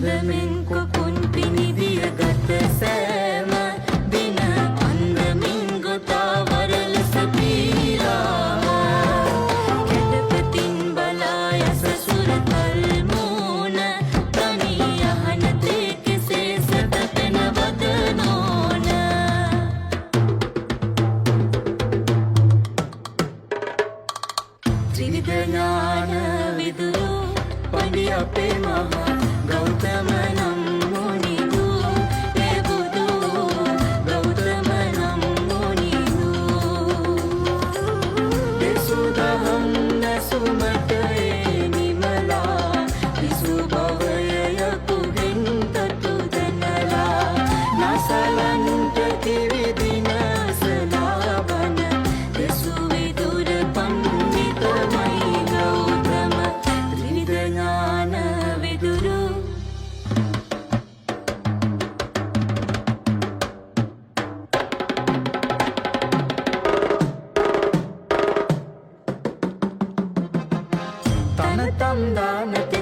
අන්දමින් කොකුන් පිනිදිය ගත සෑම දින අන්දමින් ගොතා වරලස පීරාම කැඩපතින් බලා යස සුර කල්මූන තනි යහනතේ කෙසේ සැතපෙන වදනෝන ත්‍රිවිධ ඥාන විදුරු පඬි අපේ මහා ගෞතම නම් මුනිදු ඒ බුදු ගෞතම නම් මුනිදු දෙසුදහම් නැසුමට ඒ නිමලා විසු භවය යකුගෙන් තතු දනලා නසලන්ට කිවිදින සලාබන දෙසු විදුර පණ්ඩිතමයි ගෞතම ත්‍රිවිධ ඥාන විදුරු තනතම් දානති